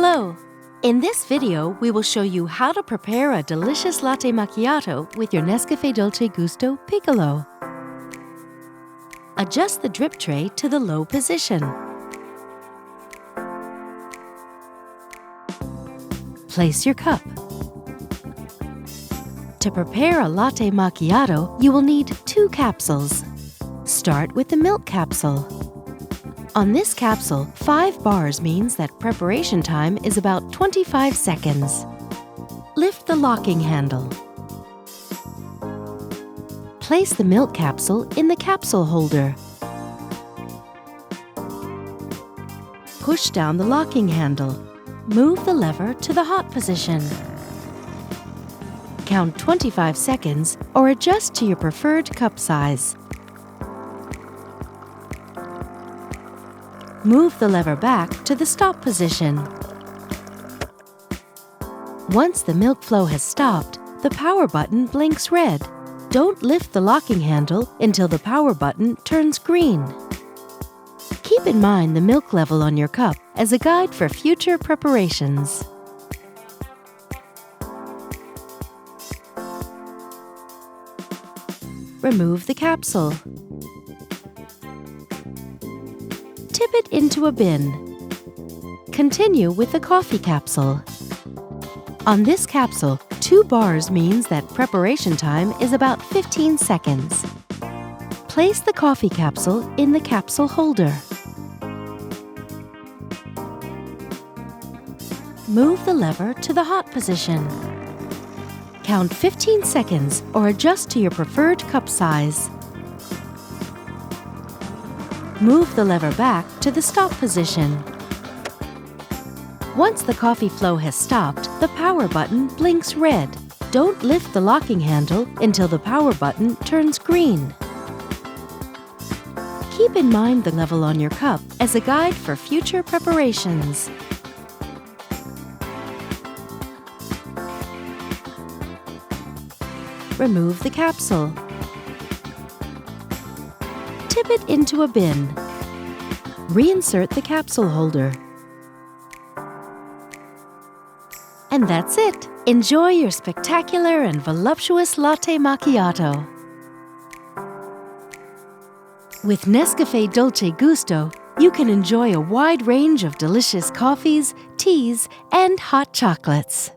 Hello! In this video, we will show you how to prepare a delicious latte macchiato with your NESCAFÉ Dolce Gusto Piccolo. Adjust the drip tray to the low position. Place your cup. To prepare a latte macchiato, you will need 2 capsules. Start with the milk capsule. On this capsule, 5 bars means that preparation time is about 25 seconds. Lift the locking handle. Place the milk capsule in the capsule holder. Push down the locking handle. Move the lever to the hot position. Count 25 seconds or adjust to your preferred cup size. Move the lever back to the stop position. Once the milk flow has stopped, the power button blinks red. Don't lift the locking handle until the power button turns green. Keep in mind the milk level on your cup as a guide for future preparations. Remove the capsule. Tip it into a bin. Continue with the coffee capsule. On this capsule, 2 bars means that preparation time is about 15 seconds. Place the coffee capsule in the capsule holder. Move the lever to the hot position. Count 15 seconds or adjust to your preferred cup size. Move the lever back to the stop position. Once the coffee flow has stopped, the power button blinks red. Don't lift the locking handle until the power button turns green. Keep in mind the level on your cup as a guide for future preparations. Remove the capsule. Tip it into a bin. Reinsert the capsule holder. And that's it! Enjoy your spectacular and voluptuous latte macchiato. With NESCAFÉ Dolce Gusto, you can enjoy a wide range of delicious coffees, teas, and hot chocolates.